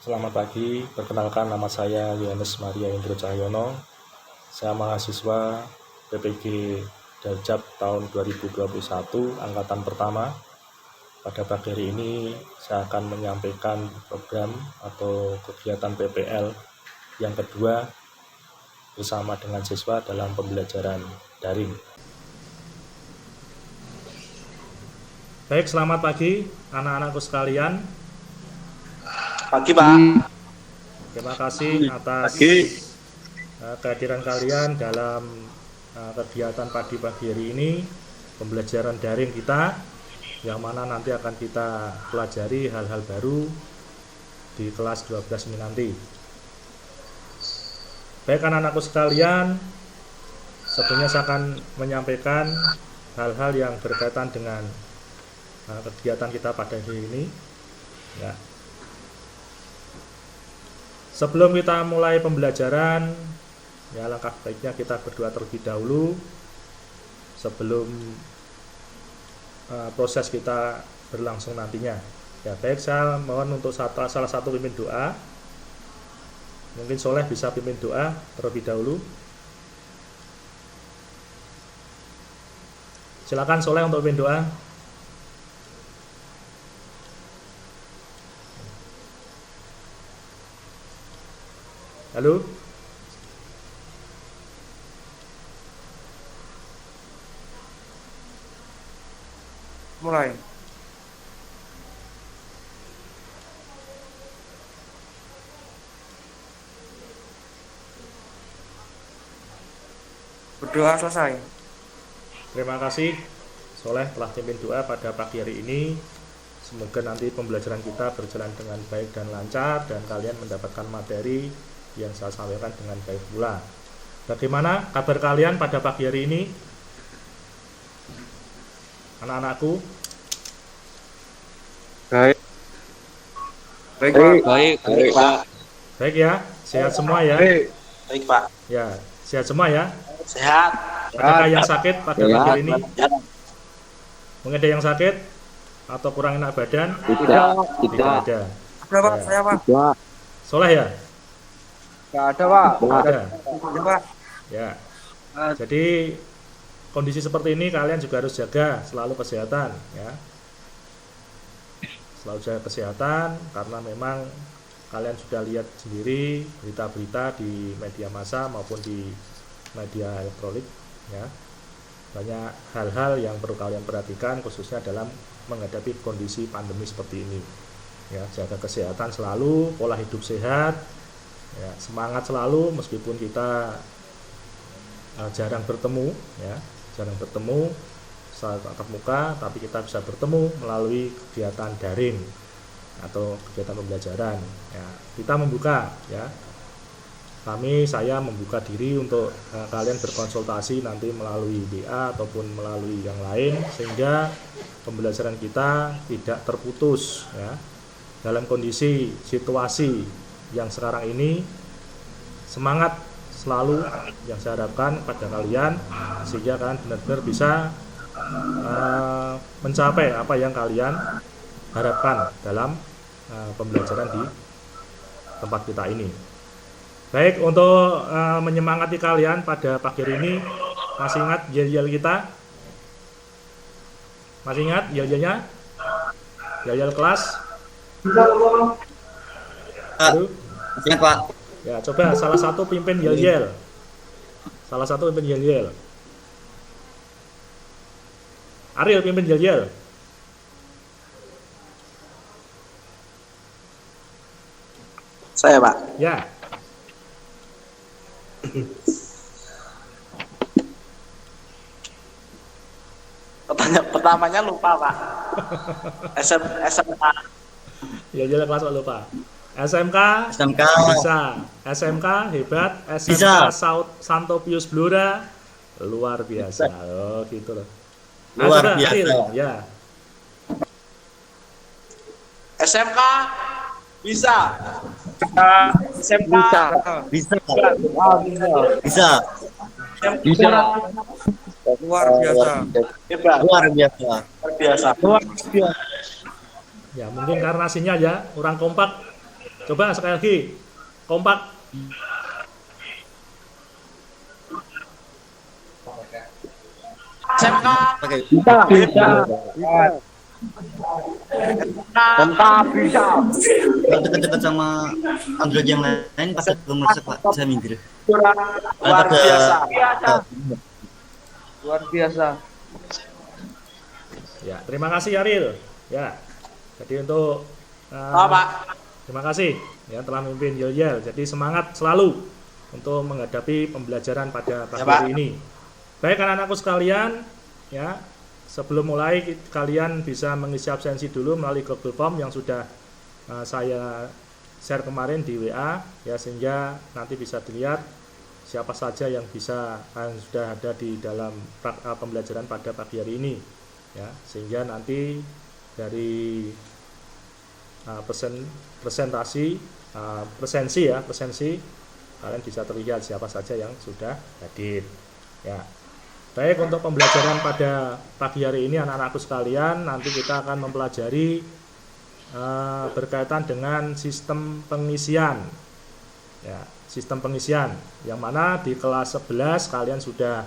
Selamat pagi, perkenalkan nama saya Yohanes Maria Indro Cahyono. Saya mahasiswa PPG Darjab tahun 2021, angkatan pertama. Pada pagi hari ini saya akan menyampaikan program atau kegiatan PPL yang kedua bersama dengan siswa dalam pembelajaran daring. Baik, selamat pagi anak-anakku sekalian. Pagi, Pak. Terima kasih atas kehadiran kalian dalam kegiatan pagi hari ini, pembelajaran daring kita, yang mana nanti akan kita pelajari hal-hal baru di kelas 12 ini nanti. Baik anak-anakku sekalian, sebelumnya saya akan menyampaikan hal-hal yang berkaitan dengan kegiatan kita pada hari ini. Ya. Sebelum kita mulai pembelajaran, ya langkah baiknya kita berdoa terlebih dahulu sebelum proses kita berlangsung nantinya. Ya baik, saya mohon untuk salah satu pimpin doa. Mungkin Soleh bisa pimpin doa terlebih dahulu. Silakan Soleh untuk pimpin doa. Halo? Mulai. Berdoa selesai. Terima kasih Soleh telah pimpin doa pada pagi hari ini. Semoga nanti pembelajaran kita berjalan dengan baik dan lancar dan kalian mendapatkan materi yang saya sampaikan dengan baik pula. Bagaimana kabar kalian pada pagi hari ini? Anak-anakku? Baik. Baik, Pak. Baik, Pak. Baik ya, sehat semua ya? Baik, Pak. Ya, sehat semua ya? Sehat. Adakah yang sakit pada pagi hari ini? Mungkin ada yang sakit atau kurang enak badan? Tidak ada. Ada, Pak. Saya, Pak. Soleh ya? Enggak ada, Pak. Ada. Ada, Pak. Ya. Jadi kondisi seperti ini kalian juga harus jaga selalu kesehatan ya. Selalu jaga kesehatan karena memang kalian sudah lihat sendiri berita-berita di media massa maupun di media elektronik ya. Banyak hal-hal yang perlu kalian perhatikan khususnya dalam menghadapi kondisi pandemi seperti ini. Ya, jaga kesehatan selalu, pola hidup sehat. Ya, semangat selalu meskipun kita jarang bertemu ya, secara tatap muka, tapi kita bisa bertemu melalui kegiatan daring atau kegiatan pembelajaran ya. Kita membuka ya, saya membuka diri untuk kalian berkonsultasi nanti melalui WA ataupun melalui yang lain sehingga pembelajaran kita tidak terputus ya. Dalam kondisi situasi yang sekarang ini, semangat selalu yang saya harapkan pada kalian sehingga kalian benar-benar bisa mencapai apa yang kalian harapkan dalam pembelajaran di tempat kita ini. Baik, untuk menyemangati kalian pada pagi hari ini, masih ingat yel-yel kita? Masih ingat yel-yelnya? Yel-yel kelas? Halo? Ya, Pak. Ya, coba salah satu pimpin yel-yel. Salah satu pimpin yel-yel. Ariel pimpin yel-yel. Saya, Pak. Ya. Pertamanya lupa, Pak. SMK. Yel-yel kelas kok lupa. SMK bisa, SMK hebat, SMK Santo Pius Blora luar biasa. Oh gitu loh. Luar biasa. Ya. SMK bisa. SMK Bisa. luar biasa. Hebat. Luar biasa. Luar biasa. Ya mungkin karena sinyal ya kurang kompak. Coba sekali lagi. Kompak. SMK Oke. bisa. Kalau dekat-dekat sama Android yang lain pas ketemu rusak Pak, saya minggir. Luar biasa. Luar biasa. Ya, terima kasih Aril. Ya. Jadi untuk Pak. terima kasih ya telah memimpin Yel. Jadi semangat selalu untuk menghadapi pembelajaran pada pagi hari ini. Baik anak-anakku sekalian, ya. Sebelum mulai kalian bisa mengisi absensi dulu melalui Google Form yang sudah saya share kemarin di WA ya, sehingga nanti bisa dilihat siapa saja yang bisa sudah ada di dalam pembelajaran pada pagi hari ini ya, sehingga nanti dari presensi kalian bisa terlihat siapa saja yang sudah hadir ya. Baik, untuk pembelajaran pada pagi hari ini anak-anakku sekalian, nanti kita akan mempelajari berkaitan dengan sistem pengisian ya, sistem pengisian yang mana di kelas 11 kalian sudah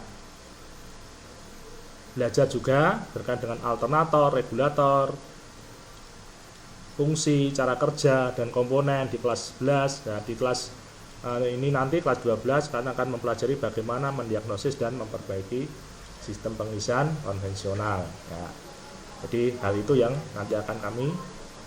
belajar juga berkaitan dengan alternator, regulator, fungsi, cara kerja, dan komponen di kelas 11. Nah, di kelas ini nanti kelas 12 kalian akan mempelajari bagaimana mendiagnosis dan memperbaiki sistem pengisian konvensional ya. Jadi hal itu yang nanti akan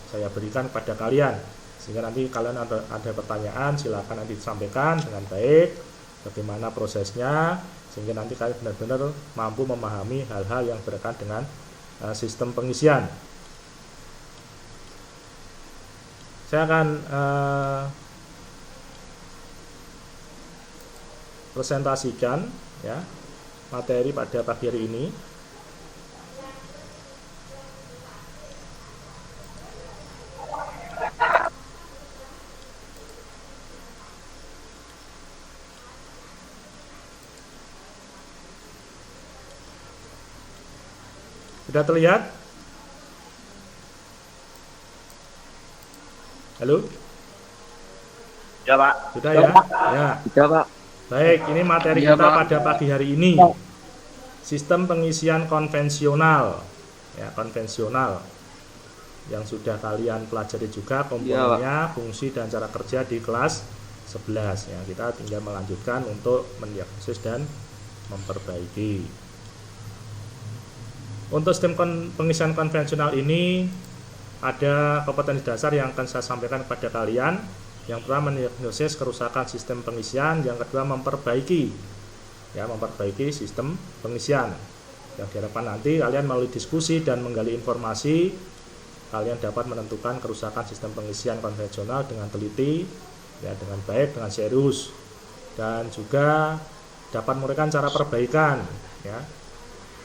saya berikan kepada kalian, sehingga nanti kalian ada pertanyaan silakan nanti disampaikan dengan baik bagaimana prosesnya, sehingga nanti kalian benar-benar mampu memahami hal-hal yang berkaitan dengan sistem pengisian. Saya akan presentasikan ya materi pada pagi hari ini. Sudah terlihat? Halo? Ya, Pak. Sudah ya? Ya. Sudah, Pak. Baik, ini materi Iya, kita Pak. pada pagi hari ini. Sistem pengisian konvensional. Ya, konvensional. Yang sudah kalian pelajari juga komponennya, fungsi dan cara kerja di kelas 11 ya. Kita tinggal melanjutkan untuk mendiagnosis dan memperbaiki. Untuk sistem pengisian konvensional ini ada kompetensi dasar yang akan saya sampaikan kepada kalian. Yang pertama mendiagnosis kerusakan sistem pengisian, yang kedua memperbaiki sistem pengisian. Yang diharapkan nanti kalian melalui diskusi dan menggali informasi, kalian dapat menentukan kerusakan sistem pengisian konvensional dengan teliti, ya, dengan baik, dengan serius, dan juga dapat memberikan cara perbaikan, ya,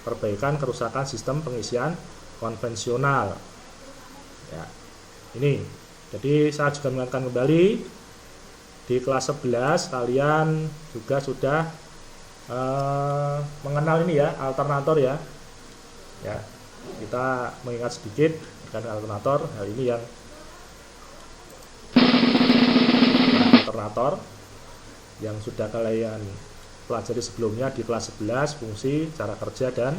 perbaikan kerusakan sistem pengisian konvensional. Ya, ini. Jadi saya juga mengingatkan kembali di kelas 11 kalian juga sudah mengenal ini ya, alternator ya. Ya, kita mengingat sedikit dengan alternator. Hal ini yang alternator yang sudah kalian pelajari sebelumnya di kelas 11, fungsi, cara kerja dan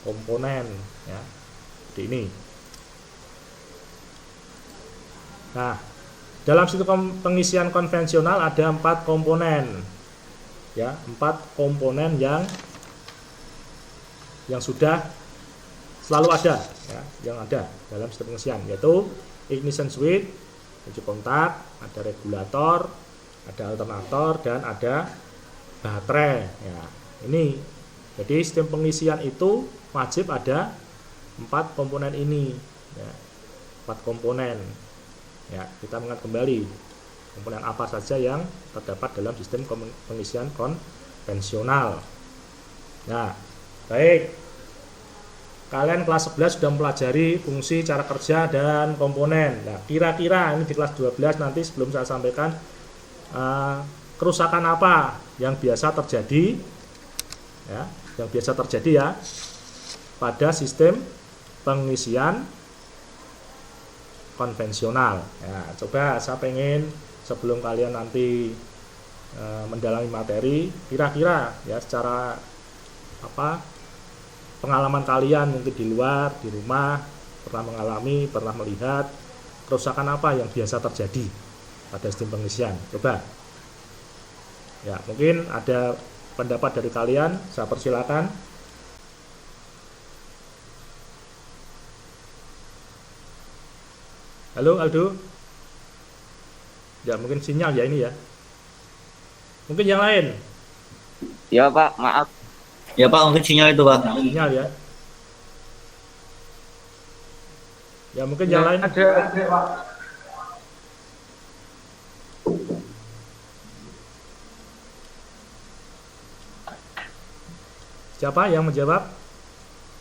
komponen ya. Seperti ini. Nah, dalam sistem pengisian konvensional ada 4 komponen. Ya, 4 komponen yang sudah selalu ada ya, yang ada dalam sistem pengisian, yaitu ignition switch, kunci kontak, ada regulator, ada alternator, dan ada baterai ya. Ini. Jadi sistem pengisian itu wajib ada 4 komponen ini ya. 4 komponen. Ya, kita mengingat kembali komponen apa saja yang terdapat dalam sistem pengisian konvensional. Nah, baik. Kalian kelas 11 sudah mempelajari fungsi, cara kerja dan komponen. Nah, kira-kira ini di kelas 12 nanti sebelum saya sampaikan kerusakan apa yang biasa terjadi ya, pada sistem pengisian konvensional. Ya, coba saya pengen sebelum kalian nanti mendalami materi, kira-kira ya secara pengalaman kalian mungkin di luar, di rumah pernah mengalami, pernah melihat kerusakan apa yang biasa terjadi pada sistem pengisian. Coba ya, mungkin ada pendapat dari kalian, saya persilakan. Halo Aldo. Ya, mungkin sinyal ya ini ya. Mungkin yang lain. Ya Pak, maaf. Ya Pak, mungkin sinyal itu Pak. Sinyal ya. Ya, mungkin yang lain. Ada Pak. Siapa yang menjawab?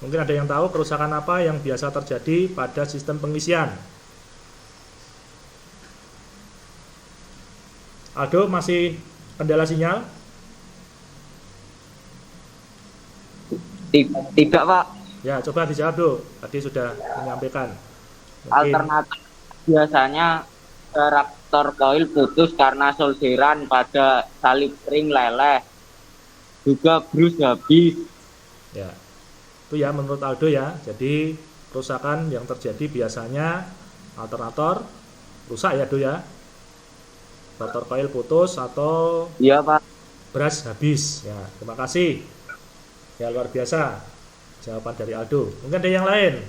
Mungkin ada yang tahu kerusakan apa yang biasa terjadi pada sistem pengisian. Aldo, masih kendala sinyal? Tidak Pak. Ya, coba dijawab dulu. Tadi sudah menyampaikan. Mungkin Alternatif biasanya reaktor koil putus karena solderan pada salib ring leleh. Juga brus habis. ya, itu ya menurut Aldo ya. Jadi kerusakan yang terjadi biasanya alternator rusak ya, Do ya. Rotor koil putus atau Iya Pak. brush habis. Ya, terima kasih. Ya, luar biasa jawaban dari Aldo. Mungkin ada yang lain.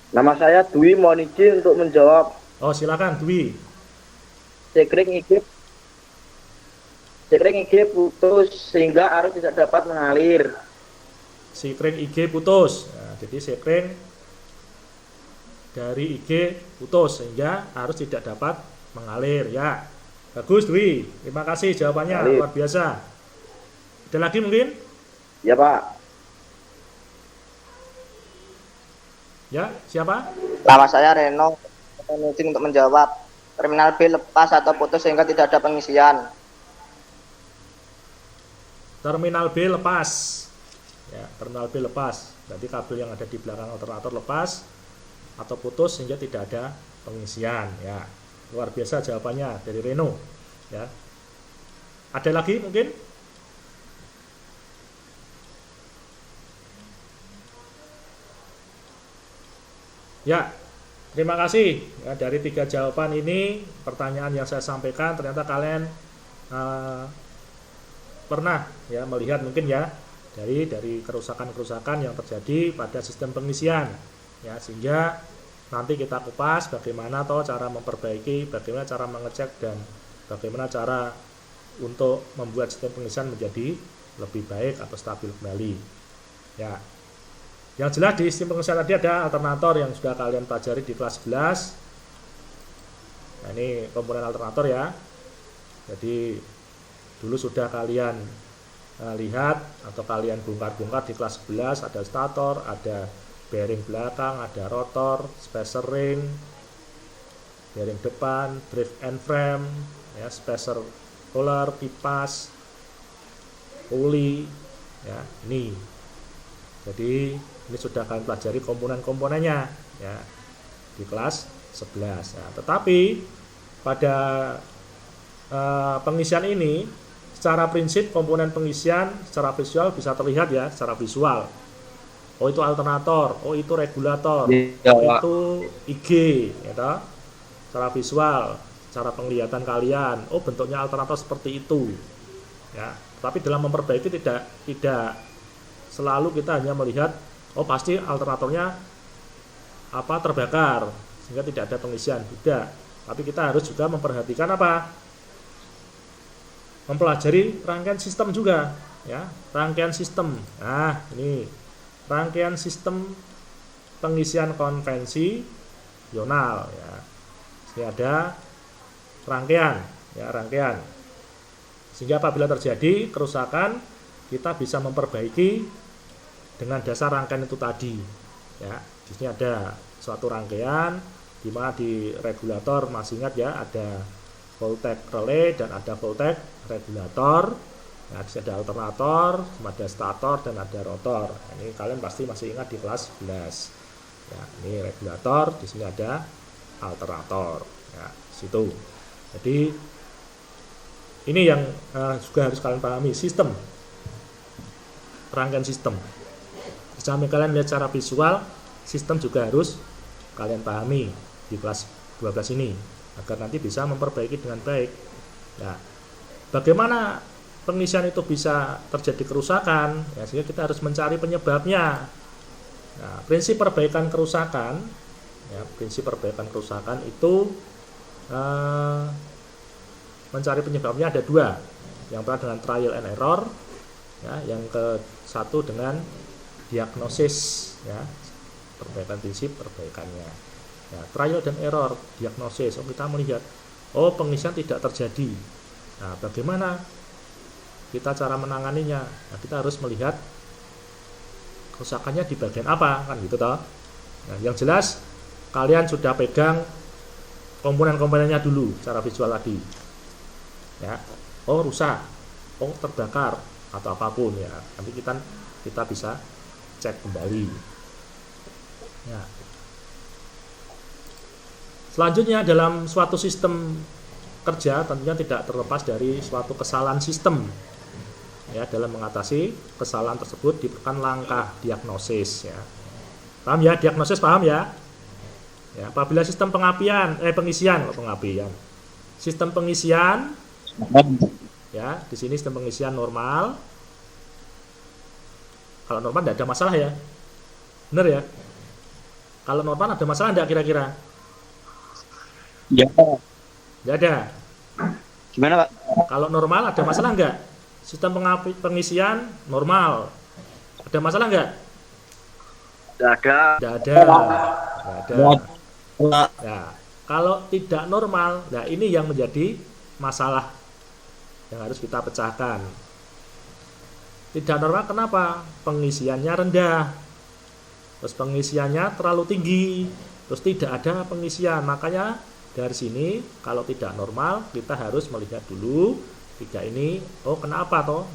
Nama saya Dwi, mohon izin untuk menjawab. Oh, silakan Dwi. Sekring IG putus sehingga arus tidak dapat mengalir. Sekring IG putus. Nah, jadi sekring dari IG putus sehingga arus tidak dapat mengalir ya. Bagus Dwi, terima kasih jawabannya. Mengalir. Luar biasa. Ada lagi mungkin? Ya Pak. Ya, siapa? Nama saya Reno, izin untuk menjawab. Terminal B lepas atau putus sehingga tidak ada pengisian. Terminal B lepas. Ya, terminal B lepas. Berarti kabel yang ada di belakang alternator lepas atau putus sehingga tidak ada pengisian ya. Luar biasa jawabannya dari Reno ya. Ada lagi mungkin? Ya, terima kasih ya, dari 3 jawaban ini pertanyaan yang saya sampaikan ternyata kalian pernah ya melihat mungkin ya dari kerusakan-kerusakan yang terjadi pada sistem pengisian ya, sehingga nanti kita kupas bagaimana cara memperbaiki, bagaimana cara mengecek, dan bagaimana cara untuk membuat sistem pengisian menjadi lebih baik atau stabil kembali ya. Yang jelas di sistem pengisian tadi ada alternator yang sudah kalian pelajari di kelas 11. Nah, ini komponen alternator ya. Jadi dulu sudah kalian lihat atau kalian bongkar-bongkar di kelas 11. Ada stator, ada bearing belakang, ada rotor, spacer ring, bearing depan, drive and frame ya, spacer roller, pipas, pulley ya. Jadi ini sudah kalian pelajari komponen-komponennya ya di kelas 11 ya. Tetapi pada pengisian ini secara prinsip komponen pengisian secara visual bisa terlihat ya, secara visual. Oh, itu alternator, oh itu regulator, Ya, oh Pak. itu IG ya toh. Secara visual, secara penglihatan kalian, oh bentuknya alternator seperti itu ya. Tapi dalam memperbaiki tidak selalu kita hanya melihat oh pasti alternatornya terbakar sehingga tidak ada pengisian, tidak. Tapi kita harus juga memperhatikan mempelajari rangkaian sistem juga ya, rangkaian sistem. Nah, ini rangkaian sistem pengisian konvensional ya. Ini ada rangkaian ya, rangkaian. Sehingga apabila terjadi kerusakan kita bisa memperbaiki dengan dasar rangkaian itu tadi ya. Di sini ada suatu rangkaian di mana di regulator masih ingat ya, ada voltage relay dan ada voltage regulator. Nah, di sini ada alternator, ada stator, dan ada rotor. Nah, ini kalian pasti masih ingat di kelas 11. Ya, ini regulator, di sini ada alternator. Ya, situ. Jadi ini yang juga harus kalian pahami, sistem, rangkaian sistem. Sampai kalian lihat secara visual, sistem juga harus kalian pahami di kelas 12 ini agar nanti bisa memperbaiki dengan baik. Nah, bagaimana pengisian itu bisa terjadi kerusakan? Ya, sehingga kita harus mencari penyebabnya. Nah, prinsip perbaikan kerusakan, ya, prinsip perbaikan kerusakan itu mencari penyebabnya ada dua. Yang pertama dengan trial and error, ya, yang ke satu dengan diagnosis, ya, perbaikan prinsip perbaikannya. Ya, trial dan error, diagnosis. Kita melihat, pengisian tidak terjadi. Nah, bagaimana kita cara menanganinya? Nah, kita harus melihat kerusakannya di bagian apa, kan gitu toh. Nah, yang jelas kalian sudah pegang komponen-komponennya dulu secara visual tadi. Ya, rusak, terbakar atau apapun, ya. Nanti kita bisa cek kembali. Ya. Selanjutnya dalam suatu sistem kerja tentunya tidak terlepas dari suatu kesalahan sistem. Ya, dalam mengatasi kesalahan tersebut diperlukan langkah diagnosis, ya. Paham ya, diagnosis paham ya? Ya, apabila sistem pengisian, sistem pengisian, ya, di sini sistem pengisian normal. Kalau normal tidak ada masalah ya, benar ya? Kalau normal ada masalah tidak kira-kira? Ya. Tidak ada. Gimana Pak? Kalau normal ada masalah enggak? Sistem pengisian normal, ada masalah enggak? Tidak ada. Tidak ada. Tidak ada. Ya, kalau tidak normal, nah ini yang menjadi masalah yang harus kita pecahkan. Tidak normal kenapa? Pengisiannya rendah, terus pengisiannya terlalu tinggi, terus tidak ada pengisian. Makanya dari sini kalau tidak normal kita harus melihat dulu tiga ini, kenapa toh?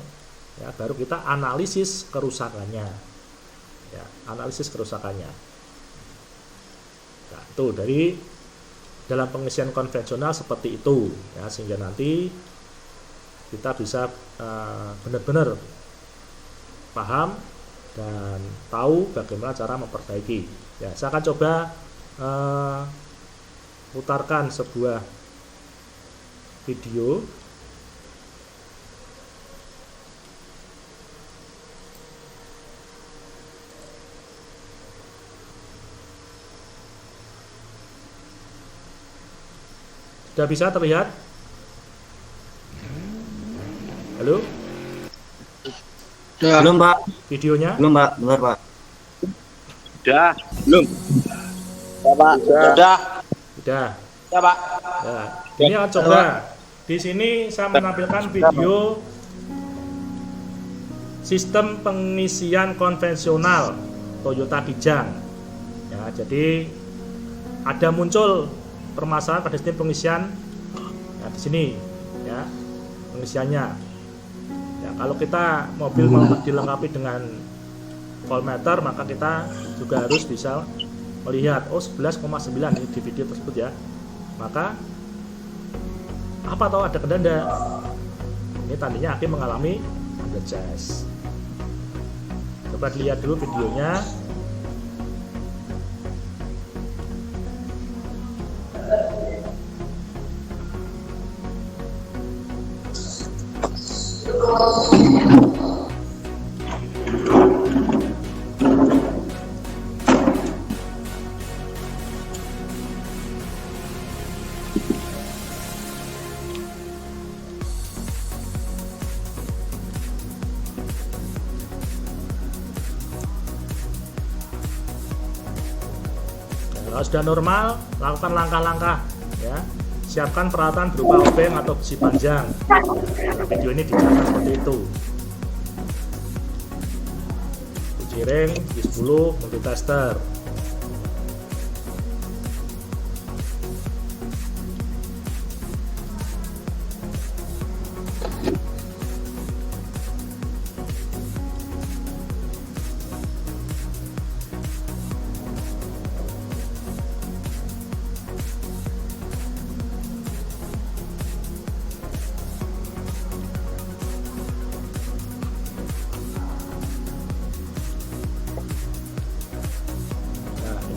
Ya, baru kita analisis kerusakannya. Ya, analisis kerusakannya. Nah, itu dari dalam pengisian konvensional seperti itu, ya, sehingga nanti kita bisa benar-benar paham dan tahu bagaimana cara memperbaiki. Ya, saya akan coba putarkan sebuah video. Sudah bisa terlihat? Halo? Belum, Pak. Videonya? Belum, Pak. Benar, Pak. Sudah. Belum. Ya, Pak. Sudah. Sudah. Ya, Pak. Ya, ini akan coba. Di sini saya menampilkan video sistem pengisian konvensional Toyota Kijang. Ya, jadi ada muncul permasalahan pada sistem pengisian, ya, di sini, ya, pengisiannya. Ya, kalau kita mobil mau dilengkapi dengan voltmeter, maka kita juga harus bisa melihat 11,9 ini di video tersebut, ya. Maka apa tahu ada kendala? Ini tandanya akhir mengalami undercharge. Coba dilihat dulu videonya. Kalau sudah normal, lakukan langkah-langkah, ya. Siapkan peralatan berupa obeng atau besi panjang. Nah, video ini dijelaskan seperti itu. Uji ring, G10, multitester.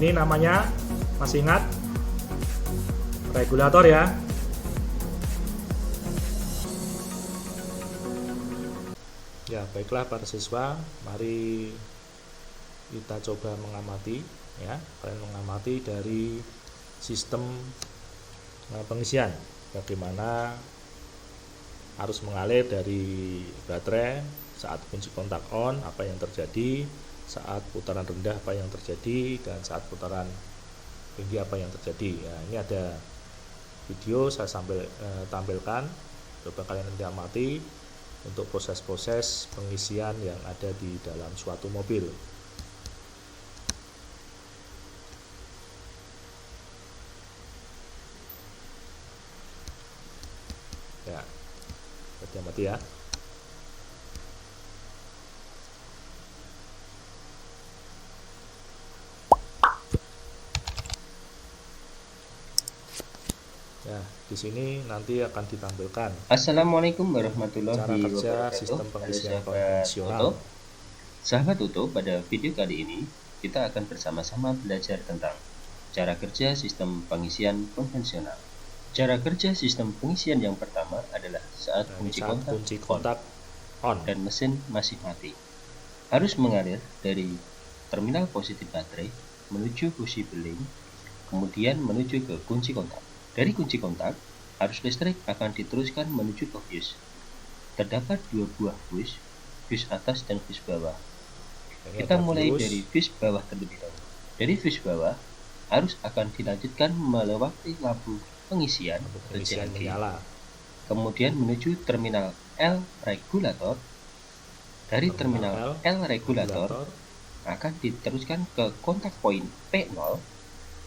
Ini namanya, masih ingat? Regulator ya. Ya, baiklah para siswa, mari kita coba mengamati ya. Kalian mengamati dari sistem pengisian, bagaimana arus mengalir dari baterai saat kunci kontak on, apa yang terjadi, saat putaran rendah apa yang terjadi, dan saat putaran tinggi apa yang terjadi. Ya, ini ada video saya tampilkan, coba kalian nanti amati untuk proses-proses pengisian yang ada di dalam suatu mobil. Ya, kita amati ya. Ya, di sini nanti akan ditampilkan Assalamualaikum warahmatullahi cara kerja wabarakatuh. sistem pengisian Sahabat konvensional. Uto. Sahabat Uto, pada video kali ini kita akan bersama-sama belajar tentang cara kerja sistem pengisian konvensional. Cara kerja sistem pengisian yang pertama adalah saat Nah, ini kunci saat kontak kunci kontak on. dan mesin masih mati. Arus mengalir dari terminal positif baterai menuju busi beling, kemudian menuju ke kunci kontak. Dari kunci kontak, arus listrik akan diteruskan menuju ke fuse. Terdapat dua buah fuse atas dan fuse bawah. Ini Kita ada mulai fuse. dari fuse bawah terlebih dahulu. Dari fuse bawah, arus akan dilanjutkan melewati lampu pengisian Pengisian RCHG, menyala. kemudian menuju terminal L regulator. Dari terminal L regulator akan diteruskan ke kontak poin P0.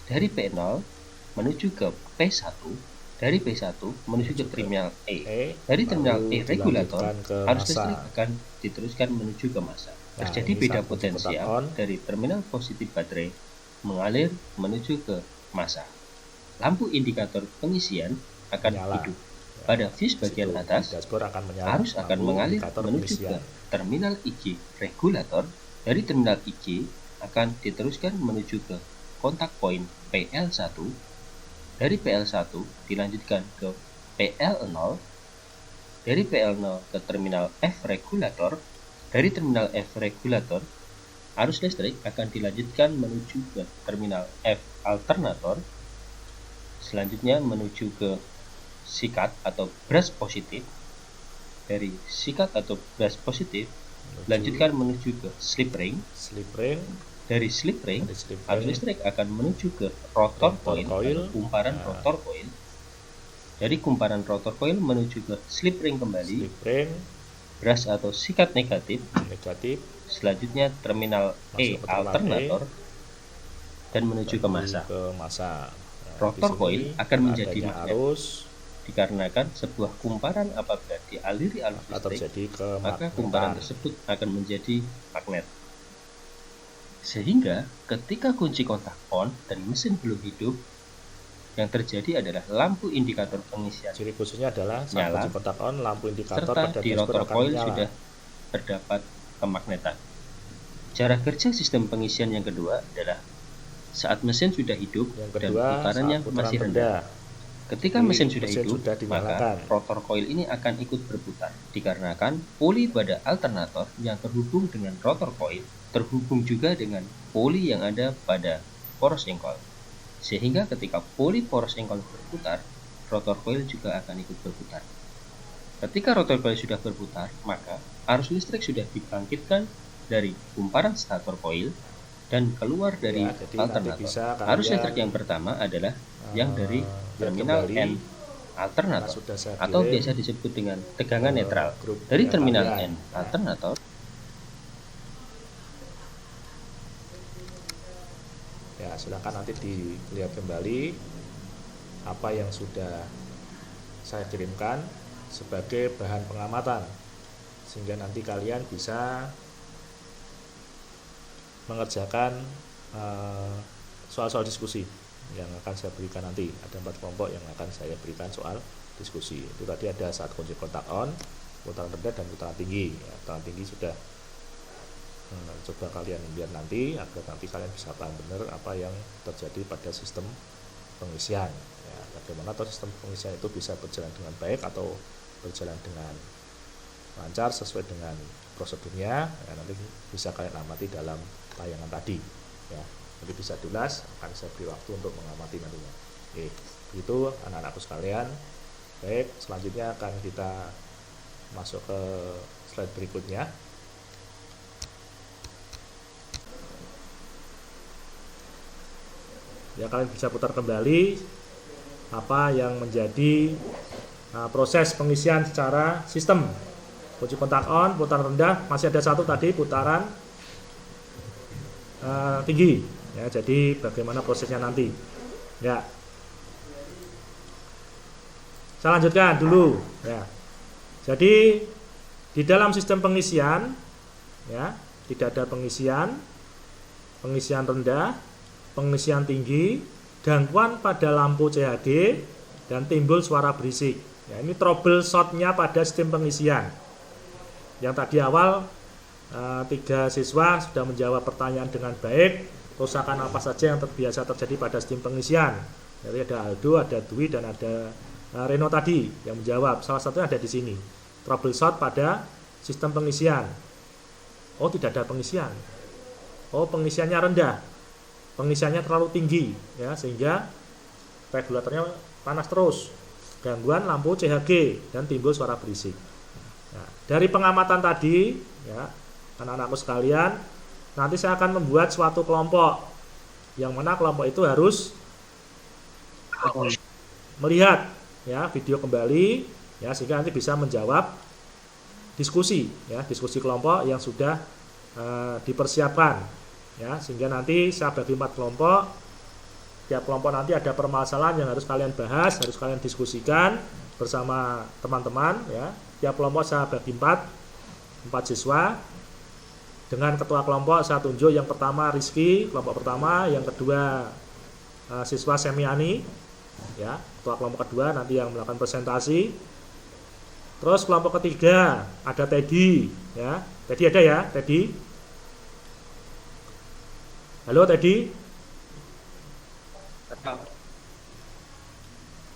Dari P0 menuju ke P1, dari P1 menuju ke terminal E. Dari terminal lalu E regulator, dilanjutkan ke arus massa. listrik akan diteruskan menuju ke massa. Nah, Terjadi ini beda saat kunci kontak potensial on. dari terminal positif baterai mengalir menuju ke massa. Lampu indikator pengisian akan Menyala. hidup. Pada fuse bagian Situ, atas, di dashboard akan menyala arus akan lampu mengalir indikator menuju ke pengisian. terminal IC regulator. Dari terminal IC akan diteruskan menuju ke kontak poin PL1. Dari PL1 dilanjutkan ke PL0. Dari PL0 ke terminal F regulator. Dari terminal F regulator, arus listrik akan dilanjutkan menuju ke terminal F alternator. Selanjutnya menuju ke sikat atau brush positif. Dari sikat atau brush positif lanjutkan menuju ke slip ring. Slip ring. Dari slip ring, Dari slip arus ring. listrik akan menuju ke rotor Rotor coil coil. atau kumparan Nah. rotor coil. Dari kumparan rotor coil menuju ke slip ring kembali, Slip ring brush atau sikat negatif. negatif. Selanjutnya terminal E Masuk ke terminal alternator dan menuju ke massa. Ke massa. Nah, Rotor di sini coil akan menjadi adanya magnet. arus Dikarenakan sebuah kumparan apabila dialiri arus atau listrik, terjadi ke maka kumparan tersebut akan menjadi magnet. Sehingga ketika kunci kontak on dan mesin belum hidup, yang terjadi adalah lampu indikator pengisian ciri khususnya adalah saat nyala, kunci kontak on, lampu indikator serta pada di dashboard rotor akan coil menyala. sudah terdapat kemagnetan. Cara kerja sistem pengisian yang kedua adalah saat mesin sudah hidup Yang dan kedua, putarannya saat putaran masih rendah. Jadi, Ketika mesin sudah mesin hidup, sudah dinyalakan. maka rotor coil ini akan ikut berputar. Dikarenakan poli pada alternator yang terhubung dengan rotor coil terhubung juga dengan poli yang ada pada poros engkol. Sehingga ketika poli poros engkol berputar, rotor coil juga akan ikut berputar. Ketika rotor coil sudah berputar, maka arus listrik sudah dibangkitkan dari kumparan stator coil dan keluar dari Ya, jadi nanti alternator. bisa Arus kalian, listrik yang pertama adalah yang dari lihat terminal kembali N alternator sudah saya atau kirim biasa disebut dengan tegangan ke netral. grup Dari ya terminal kalian. N alternator, Ya, silakan nanti dilihat kembali apa yang sudah saya kirimkan sebagai bahan pengamatan, sehingga nanti kalian bisa mengerjakan soal-soal diskusi yang akan saya berikan nanti. Ada 4 kelompok yang akan saya berikan soal diskusi. Itu tadi ada saat kunci kontak on, putaran rendah dan putaran tinggi. Ya, putaran tinggi sudah Coba kalian lihat nanti agar nanti kalian bisa paham benar apa yang terjadi pada sistem pengisian ya, bagaimana atau sistem pengisian itu bisa berjalan dengan baik atau berjalan dengan lancar sesuai dengan prosedurnya ya, nanti bisa kalian amati dalam tayangan tadi ya, nanti bisa diulas, akan saya beri waktu untuk mengamati nantinya. Oke, itu anak-anakku sekalian. Baik, selanjutnya akan kita masuk ke slide berikutnya. Ya, kalian bisa putar kembali apa yang menjadi proses pengisian secara sistem. Kunci kontak on, putaran rendah, masih ada satu tadi putaran tinggi. Ya, jadi bagaimana prosesnya nanti? Ya, saya lanjutkan dulu. Ya, jadi di dalam sistem pengisian, ya tidak ada pengisian rendah, pengisian tinggi, gangguan pada lampu CHD, dan timbul suara berisik. Ya, ini troubleshoot-nya pada sistem pengisian. Yang tadi awal 3 siswa sudah menjawab pertanyaan dengan baik. Kerusakan apa saja yang biasa terjadi pada sistem pengisian? Jadi ada Aldo, ada Dwi, dan ada Reno tadi yang menjawab. Salah satunya ada di sini. Troubleshoot pada sistem pengisian. Oh, tidak ada pengisian. Oh, pengisiannya rendah. Pengisiannya terlalu tinggi ya, sehingga regulatornya panas terus, gangguan lampu CHG, dan timbul suara berisik. Nah, dari pengamatan tadi ya, anak-anakku sekalian, nanti saya akan membuat suatu kelompok yang mana kelompok itu harus melihat ya video kembali ya, sehingga nanti bisa menjawab diskusi ya, diskusi kelompok yang sudah dipersiapkan. Ya, sehingga nanti saya bagi 4 kelompok. Tiap kelompok nanti ada permasalahan yang harus kalian bahas, harus kalian diskusikan bersama teman-teman ya. Tiap kelompok saya bagi 4 siswa. Dengan ketua kelompok saya tunjuk yang pertama Rizky, kelompok pertama, yang kedua siswa Semiani ya, ketua kelompok kedua nanti yang melakukan presentasi. Terus kelompok ketiga ada Teddy ya. Teddy ada ya, Teddy. Halo Teddy.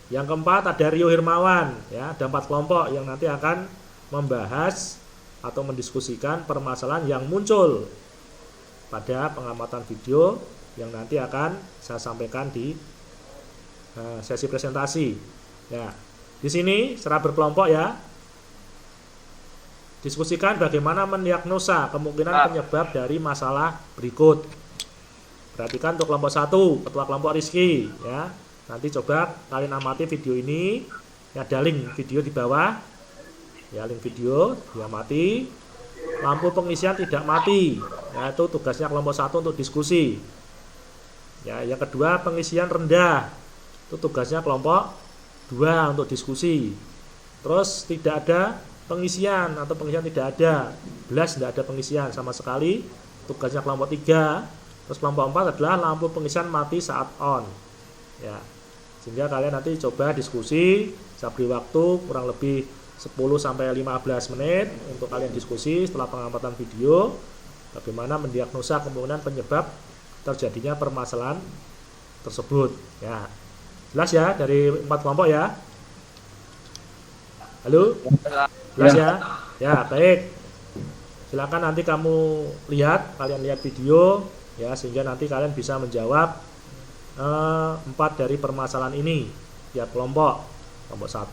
Yang keempat ada Rio Hirmawan ya, ada 4 kelompok yang nanti akan membahas atau mendiskusikan permasalahan yang muncul pada pengamatan video yang nanti akan saya sampaikan di sesi presentasi. Ya, di sini secara berkelompok ya, diskusikan bagaimana mendiagnosa kemungkinan penyebab dari masalah berikut. Perhatikan untuk kelompok 1, ketua kelompok Rizky ya. Nanti coba kalian amati video ini. Ya, ada link video di bawah. Ya, link video diamati. Lampu pengisian tidak mati. Ya, itu tugasnya kelompok 1 untuk diskusi. Ya, yang kedua pengisian rendah. Itu tugasnya kelompok 2 untuk diskusi. Terus tidak ada pengisian atau pengisian tidak ada. Belas tidak ada pengisian sama sekali. Tugasnya kelompok 3. Terus kelompok 4 adalah lampu pengisian mati saat on. Ya. Sehingga kalian nanti coba diskusi, saya beri waktu kurang lebih 10 sampai 15 menit untuk kalian diskusi setelah pengamatan video bagaimana mendiagnosa kemungkinan penyebab terjadinya permasalahan tersebut. Ya. Jelas ya dari 4 kelompok ya? Halo? Jelas ya? Ya, baik. Silakan nanti kalian lihat video ya, sehingga nanti kalian bisa menjawab 4 dari permasalahan ini tiap kelompok 1,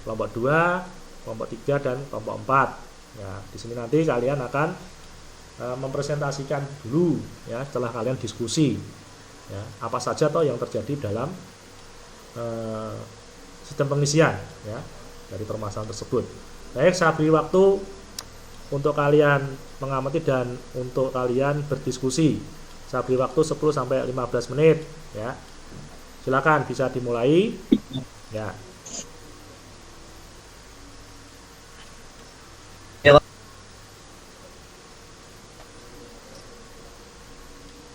kelompok 2, kelompok 3, dan kelompok 4 ya. Di sini nanti kalian akan mempresentasikan dulu ya, setelah kalian diskusi ya, apa saja toh yang terjadi dalam sistem pengisian ya, dari permasalahan tersebut. Baik, saya beri waktu untuk kalian mengamati dan untuk kalian berdiskusi. Saya beri waktu 10 sampai 15 menit ya. Silakan bisa dimulai ya.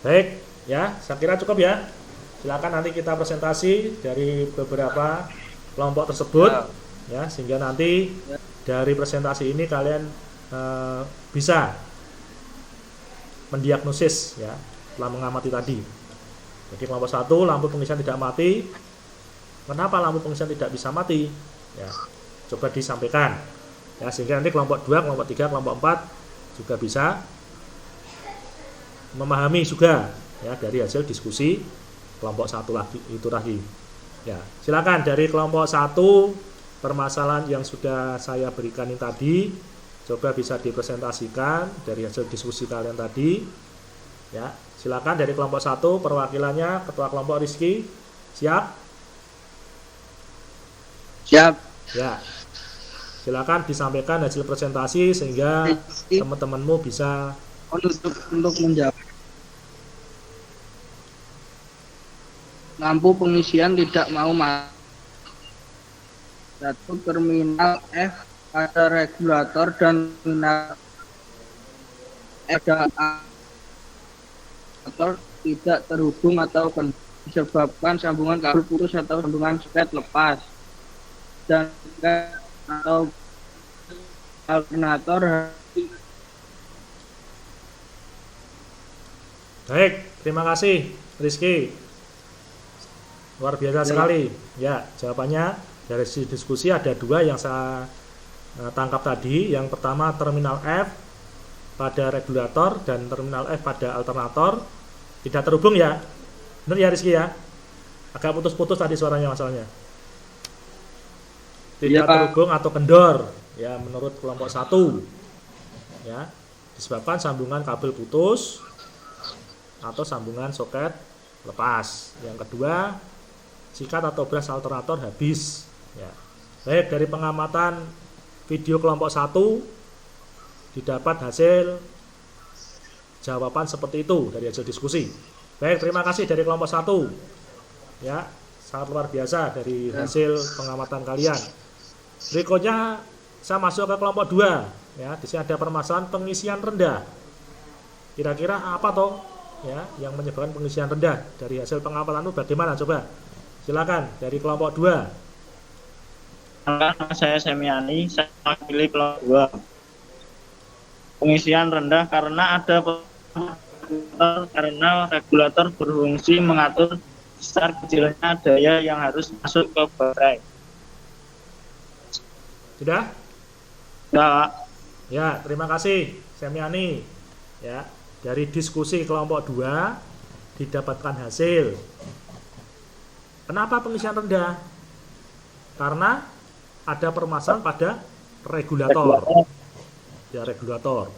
Baik ya, saya kira cukup ya. Silakan nanti kita presentasi dari beberapa kelompok tersebut ya, sehingga nanti dari presentasi ini kalian bisa mendiagnosis ya setelah mengamati tadi. Jadi kelompok 1 lampu pengisian tidak mati. Kenapa lampu pengisian tidak bisa mati? Ya, coba disampaikan. Ya, sehingga nanti kelompok 2, kelompok 3, kelompok 4 juga bisa memahami juga ya dari hasil diskusi kelompok 1 lagi itu tadi. Ya, silakan dari kelompok 1 permasalahan yang sudah saya berikan ini tadi coba bisa dipresentasikan dari hasil diskusi kalian tadi. Ya, silakan dari kelompok 1 perwakilannya ketua kelompok Rizky. Siap? Siap. Ya. Silakan disampaikan hasil presentasi sehingga teman-temanmu bisa Untuk menjawab. Lampu pengisian tidak mau mati. Satu terminal F ada regulator dan terminal ada atau tidak terhubung atau disebabkan sambungan kabel putus atau sambungan soket lepas dan atau alternator. baik. Terima kasih Rizky, luar biasa sekali ya jawabannya. Dari diskusi ada 2 yang saya tangkap tadi. Yang pertama terminal F pada regulator dan terminal F pada alternator tidak terhubung ya. Benar ya Rizky ya? Agak putus-putus tadi suaranya masalahnya. Tidak terhubung atau kendor ya menurut kelompok 1 ya, disebabkan sambungan kabel putus atau sambungan soket lepas. Yang kedua sikat atau bras alternator habis ya. Baik, dari pengamatan video kelompok 1 didapat hasil jawaban seperti itu dari hasil diskusi. Baik, terima kasih dari kelompok 1 ya, sangat luar biasa dari hasil pengamatan kalian. Berikutnya saya masuk ke kelompok 2 ya. Di sini ada permasalahan pengisian rendah. Kira-kira apa toh ya yang menyebabkan pengisian rendah? Dari hasil pengamatan itu bagaimana? Coba silakan dari kelompok 2. Saya Semiani, saya mewakili kelompok 2. Pengisian rendah karena ada regulator berfungsi mengatur besar kecilnya daya yang harus masuk ke baterai. Sudah? Ya, Ya, terima kasih Semiani. Ya, dari diskusi kelompok 2 didapatkan hasil. Kenapa pengisian rendah? Karena ada permasalahan pada regulator. Ya, regulator.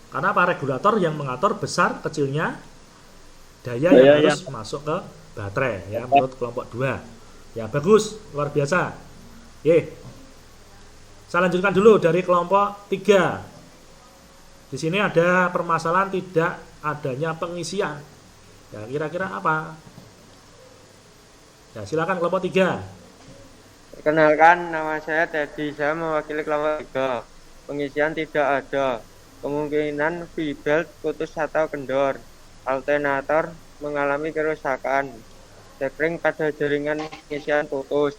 Karena apa? Regulator yang mengatur besar kecilnya daya yang harus masuk ke baterai ya menurut kelompok 2. Ya, bagus, luar biasa. Saya lanjutkan dulu dari kelompok 3. Di sini ada permasalahan tidak adanya pengisian. Ya, kira-kira apa? Ya, silakan kelompok 3. Perkenalkan, nama saya Teddy, saya mewakili kelompok 3. Pengisian tidak ada. Kemungkinan V-belt putus atau kendor. Alternator mengalami kerusakan. Sekring pada jaringan pengisian putus.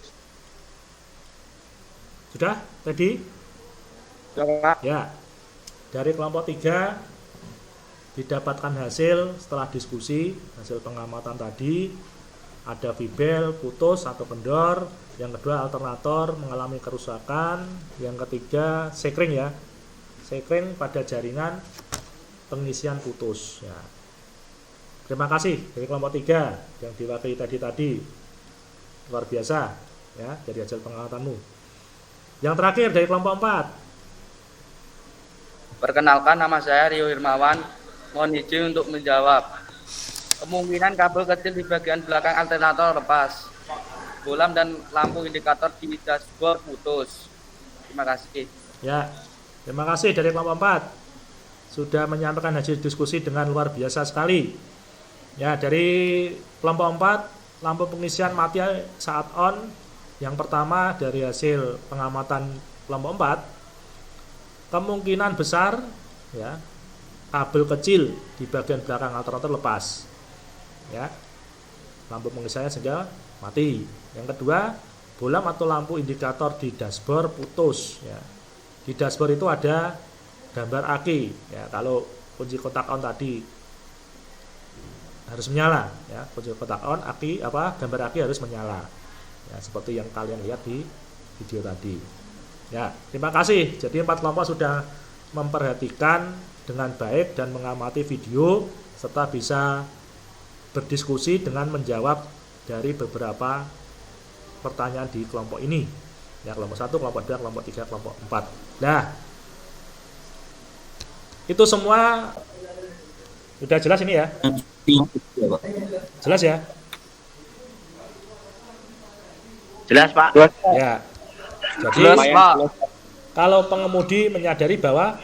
Sudah, Teddy? Ya. Dari kelompok 3 didapatkan hasil setelah diskusi, hasil pengamatan tadi ada V-belt putus atau kendor. Yang kedua alternator mengalami kerusakan. Yang ketiga sekring ya, sekring pada jaringan pengisian putus ya. Terima kasih dari kelompok 3 yang diwakili tadi luar biasa ya dari hasil pengamatanmu. Yang terakhir dari kelompok 4. Perkenalkan, nama saya Rio Hirmawan. Mohon izin untuk menjawab. Kemungkinan kabel kecil di bagian belakang alternator lepas. Bolam dan lampu indikator di dashboard putus. Terima kasih. Ya, terima kasih dari kelompok 4 sudah menyampaikan hasil diskusi dengan luar biasa sekali. Ya, dari kelompok 4 lampu pengisian mati saat on. Yang pertama dari hasil pengamatan kelompok 4, kemungkinan besar ya kabel kecil di bagian belakang alternator lepas. Ya. Lampu pengisiannya sehingga mati. Yang kedua, bolam atau lampu indikator di dashboard putus ya. Di dashboard itu ada gambar aki ya. Kalau kunci kotak on tadi harus menyala ya, kunci kotak on, aki gambar aki harus menyala ya, seperti yang kalian lihat di video tadi ya. Terima kasih. Jadi 4 kelompok sudah memperhatikan dengan baik dan mengamati video serta bisa berdiskusi dengan menjawab dari beberapa pertanyaan di kelompok ini ya, kelompok 1, kelompok 2, kelompok 3, kelompok 4. Nah, itu semua sudah jelas ini ya? Jelas ya? Jelas, Pak. Ya. Jadi Jelas, Pak. kalau pengemudi menyadari bahwa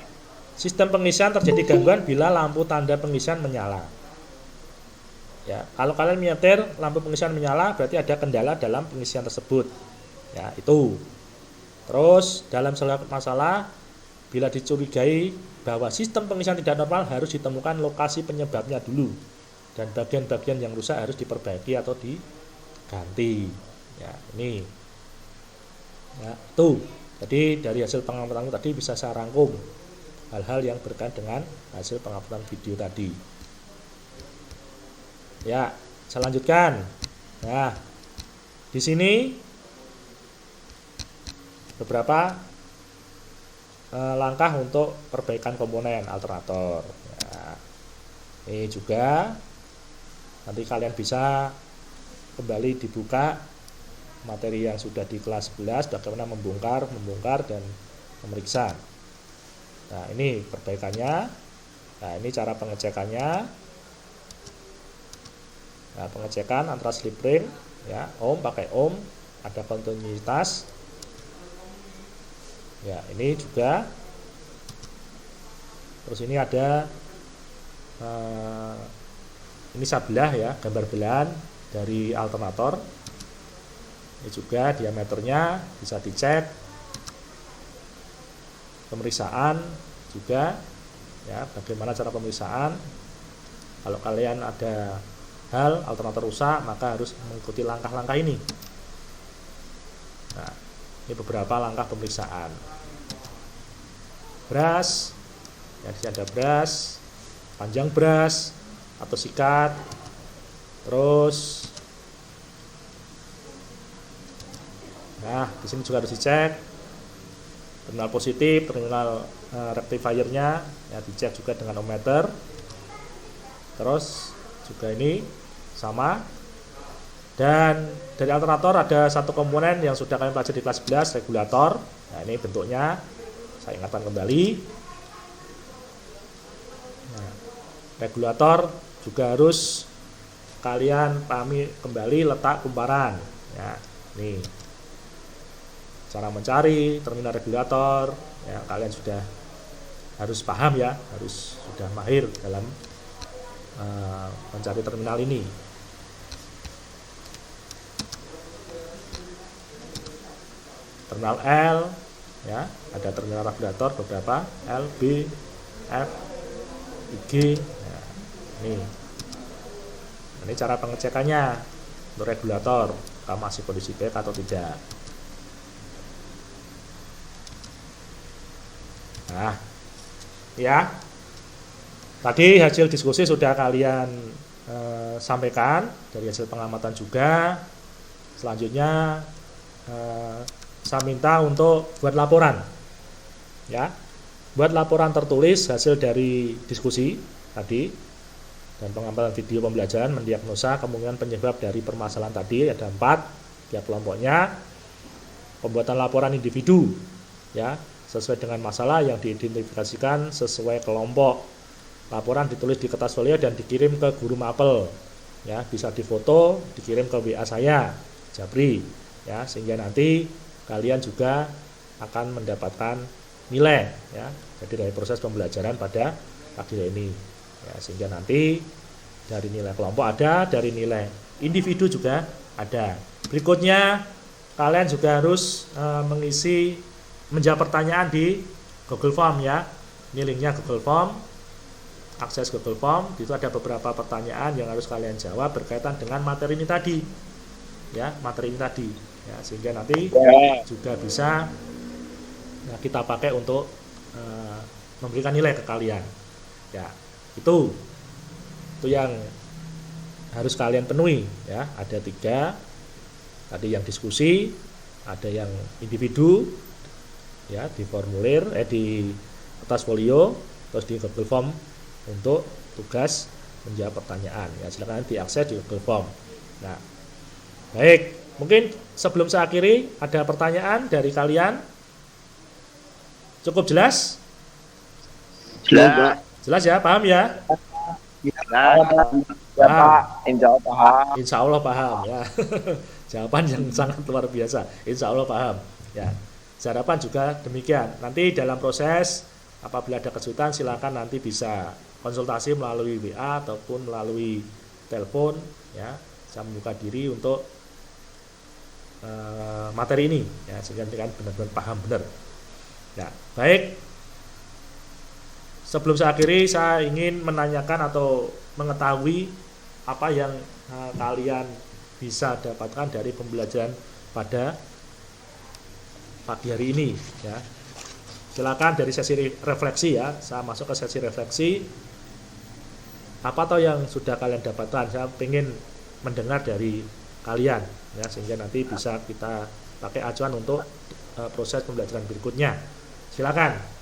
sistem pengisian terjadi gangguan bila lampu tanda pengisian menyala. Ya, kalau kalian menyetir lampu pengisian menyala berarti ada kendala dalam pengisian tersebut. Ya, itu. Terus dalam suatu masalah bila dicurigai bahwa sistem pengisian tidak normal harus ditemukan lokasi penyebabnya dulu dan bagian-bagian yang rusak harus diperbaiki atau diganti. Ya, ini. Ya, itu. Jadi dari hasil pengamatan tadi bisa saya rangkum hal-hal yang berkaitan dengan hasil pengamatan video tadi. Ya, saya lanjutkan. Nah, di sini beberapa langkah untuk perbaikan komponen alternator. Ya, ini juga nanti kalian bisa kembali dibuka materi yang sudah di kelas 11 bagaimana membongkar dan memeriksa. Nah, ini perbaikannya. Nah, ini cara pengecekannya. Nah, pengecekan antara slip ring ya, ohm pakai ohm, ada kontinuitas. Ya, ini juga. Terus ini ada ini sabelah ya, gambar belahan dari alternator. Ini juga diameternya bisa dicek. Pemeriksaan juga ya, bagaimana cara pemeriksaan. Kalau kalian ada hal alternator rusak maka harus mengikuti langkah-langkah ini. Nah, ini beberapa langkah pemeriksaan. Bras, ya, di sini ada bras, panjang bras atau sikat. Terus, nah, di sini juga harus dicek terminal positif, terminal rectifiernya, ya, dicek juga dengan ohmmeter. Terus juga ini sama. Dan dari alternator ada satu komponen yang sudah kalian pelajari di kelas 11, regulator. Nah, ini bentuknya saya ingatkan kembali. Nah, regulator juga harus kalian pahami kembali letak kumparan ya. Nih cara mencari terminal regulator ya, kalian sudah harus paham ya, harus sudah mahir dalam mencari terminal ini. Terminal L ya, ada terminal regulator beberapa L, B, F, IG. Nah, ini cara pengecekannya untuk regulator, apakah masih kondisi baik atau tidak. Nah, ya. Tadi hasil diskusi sudah kalian sampaikan dari hasil pengamatan juga. Selanjutnya saya minta untuk buat laporan, ya, buat laporan tertulis hasil dari diskusi tadi dan pengamatan video pembelajaran mendiagnosa kemungkinan penyebab dari permasalahan tadi. Ada 4 tiap kelompoknya. Pembuatan laporan individu, ya, sesuai dengan masalah yang diidentifikasikan sesuai kelompok. Laporan ditulis di kertas folio dan dikirim ke guru mapel ya, bisa difoto, dikirim ke WA saya Japri ya, sehingga nanti kalian juga akan mendapatkan nilai ya, jadi dari proses pembelajaran pada pagi ini ya, sehingga nanti dari nilai kelompok ada, dari nilai individu juga ada. Berikutnya kalian juga harus mengisi, menjawab pertanyaan di Google Form ya. Ini linknya Google Form, akses Google Form. Itu ada beberapa pertanyaan yang harus kalian jawab berkaitan dengan materi ini tadi ya, materi ini tadi ya, sehingga nanti juga bisa kita pakai untuk memberikan nilai ke kalian. Ya, itu yang harus kalian penuhi ya. Ada 3 tadi yang diskusi, ada yang individu ya di formulir di atas folio, terus di Google Form untuk tugas menjawab pertanyaan ya. Silakan diakses di Google Form. Nah, baik, mungkin sebelum saya akhiri ada pertanyaan dari kalian? Cukup jelas? Jelas ya, paham ya? Ya Pak, insya Allah paham. Insya Allah paham ya. Jawaban yang sangat luar biasa. Insya Allah paham ya. Harapan juga demikian. Nanti dalam proses apabila ada kesulitan silakan nanti bisa konsultasi melalui WA ataupun melalui telepon ya. Saya membuka diri untuk materi ini ya, sehingga kalian benar-benar paham benar. Ya, baik. Sebelum saya akhiri, saya ingin menanyakan atau mengetahui apa yang kalian bisa dapatkan dari pembelajaran pada pagi hari ini ya. Silakan dari sesi refleksi ya. Saya masuk ke sesi refleksi. Apa toh yang sudah kalian dapatkan? Saya ingin mendengar dari kalian ya, sehingga nanti bisa kita pakai acuan untuk proses pembelajaran berikutnya. Silakan.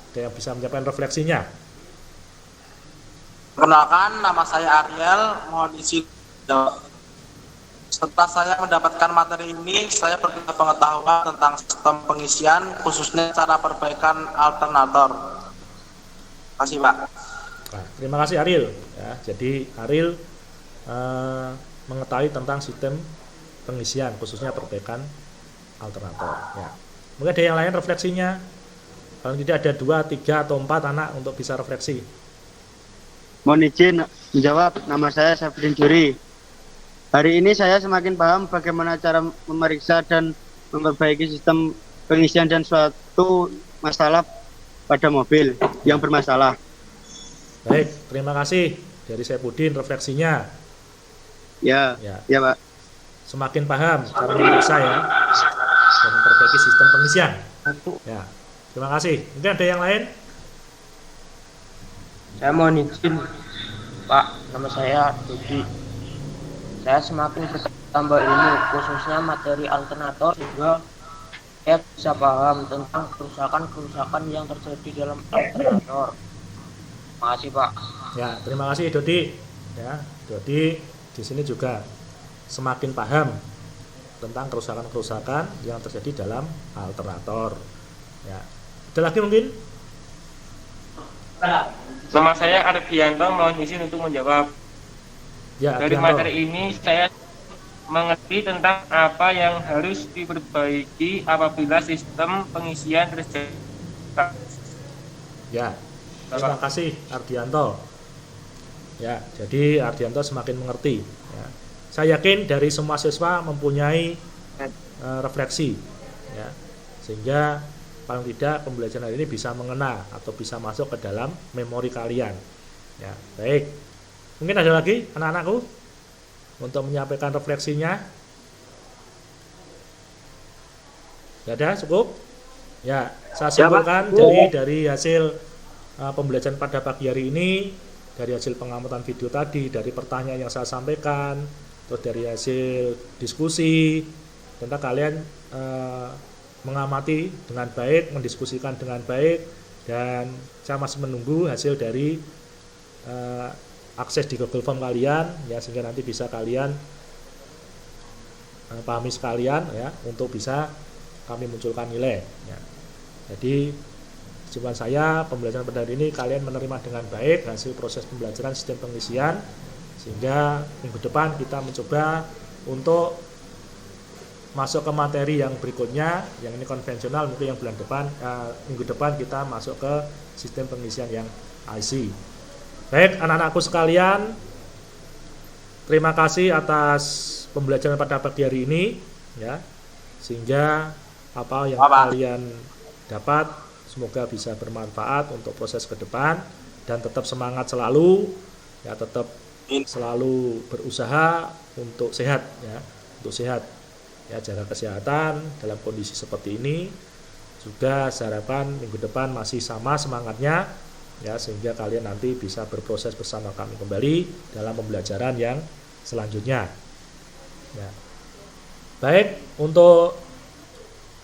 Ada yang bisa menyampaikan refleksinya? Perkenalkan, nama saya Ariel, mohon izin. Setelah saya mendapatkan materi ini, saya berpengetahuan pengetahuan tentang sistem pengisian, khususnya cara perbaikan alternator. Terima kasih, Pak. Nah, terima kasih Ariel. Ya, jadi Ariel mengetahui tentang sistem pengisian, khususnya perbaikan alternator. Ya. Mungkin ada yang lain refleksinya? Kalau tidak ada 2, 3, atau 4 anak untuk bisa refleksi. Mohon izin menjawab, nama saya Syafrin Juri. Hari ini saya semakin paham bagaimana cara memeriksa dan memperbaiki sistem pengisian dan suatu masalah pada mobil yang bermasalah. Baik, terima kasih dari Saipudin refleksinya. Ya, Pak. Semakin paham cara memeriksa ya dan memperbaiki sistem pengisian. Ya, terima kasih. Mungkin ada yang lain? Saya mohon izin, Pak. Nama saya Dodi. Saya semakin bertambah ilmu, khususnya materi alternator, sehingga saya bisa paham tentang kerusakan-kerusakan yang terjadi dalam alternator. Terima kasih, Pak. Ya, terima kasih Dodi. Ya, Dodi di sini juga semakin paham tentang kerusakan-kerusakan yang terjadi dalam alternator. Ya, ada lagi mungkin? Nama saya Ardianto, mohon izin untuk menjawab. Ya, dari Ardianto. materi ini saya mengerti tentang apa yang harus diperbaiki apabila sistem pengisian terjadi. Ya, terima kasih Ardianto. Ya, jadi Ardianto semakin mengerti. Ya. Saya yakin dari semua siswa mempunyai refleksi, ya, sehingga paling tidak pembelajaran hari ini bisa mengena atau bisa masuk ke dalam memori kalian. Ya, baik. Mungkin ada lagi anak-anakku untuk menyampaikan refleksinya? Tidak ada, cukup? Ya, saya simpulkan dari hasil pembelajaran pada pagi hari ini, dari hasil pengamatan video tadi, dari pertanyaan yang saya sampaikan, terus dari hasil diskusi, tentang kalian mengamati dengan baik, mendiskusikan dengan baik, dan saya masih menunggu hasil dari akses di Google Form kalian, ya, sehingga nanti bisa kalian pahami sekalian ya, untuk bisa kami munculkan nilai. Ya. Jadi kesimpulan saya pembelajaran pada hari ini kalian menerima dengan baik hasil proses pembelajaran sistem pengisian, sehingga minggu depan kita mencoba untuk masuk ke materi yang berikutnya, yang ini konvensional, mungkin yang bulan depan, minggu depan kita masuk ke sistem pengisian yang IC. Baik anak-anakku sekalian, terima kasih atas pembelajaran pada pagi hari ini, ya, sehingga apa yang kalian dapat semoga bisa bermanfaat untuk proses ke depan, dan tetap semangat selalu, ya, tetap selalu berusaha untuk sehat, ya, untuk sehat, ya, jaga kesehatan dalam kondisi seperti ini, juga saya harapkan minggu depan masih sama semangatnya ya, sehingga kalian nanti bisa berproses bersama kami kembali dalam pembelajaran yang selanjutnya ya. Baik, untuk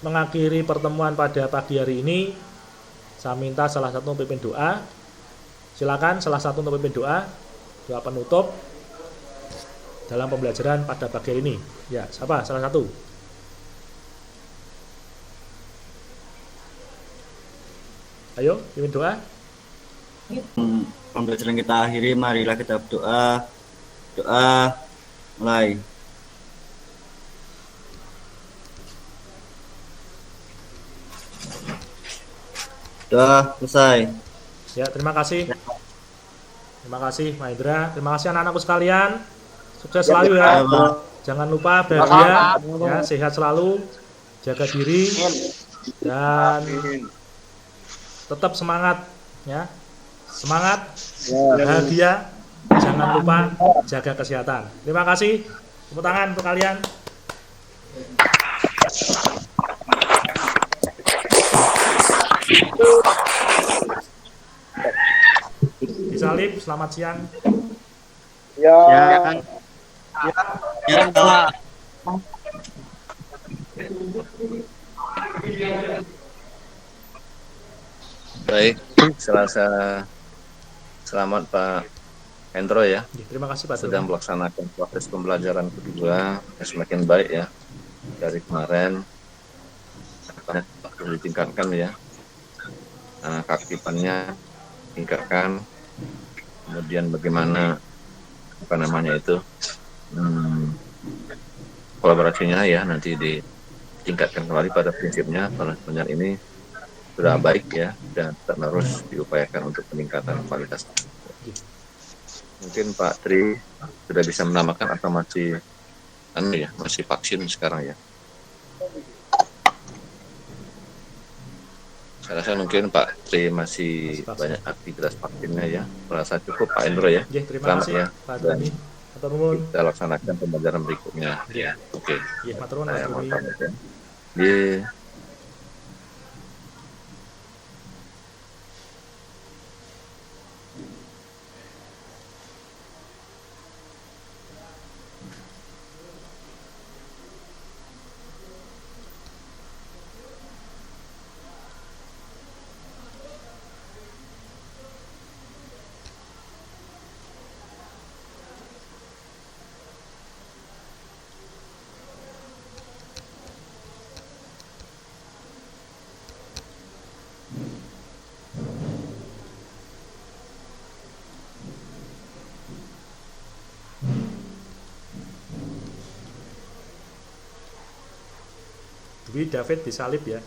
mengakhiri pertemuan pada pagi hari ini, saya minta salah satu pemimpin doa. Silakan salah satu untuk pemimpin doa penutup dalam pembelajaran pada pagi hari ini. Ya, siapa? Salah satu. Ayo, pimpin doa. Pembelajaran kita akhiri, marilah kita berdoa. Doa mulai. Doa selesai. Ya, terima kasih. Terima kasih, Mahendra. Terima kasih anak-anakku sekalian. Sukses selalu ya. Jangan lupa bahagia, ya, sehat selalu, jaga diri, dan tetap semangat, ya. Semangat, bahagia. Jangan lupa jaga kesehatan. Terima kasih. Tepuk tangan untuk kalian. Disalib, selamat siang. Ya. Baik, selamat Pak Hendro ya. Terima kasih Pak. Sedang melaksanakan proses pembelajaran kedua yang semakin baik ya dari kemarin. Perlu ditingkatkan ya. Keaktifannya tingkatkan. Kemudian bagaimana kolaborasinya ya nanti ditingkatkan kembali pada prinsipnya. Karena sebenarnya ini sudah baik ya dan terus diupayakan untuk peningkatan kualitas. Mungkin Pak Tri sudah bisa menambahkan atau masih vaksin sekarang ya. Saya rasa mungkin Pak Tri masih banyak aktivitas vaksinnya ya. Merasa cukup Pak Endro ya. Terima kasih ya. Pak Dan Tri. kita laksanakan pembelajaran berikutnya. Ya, oke. Iya, matur nuwun Pak Tri. Iya. Dwi David disalib ya.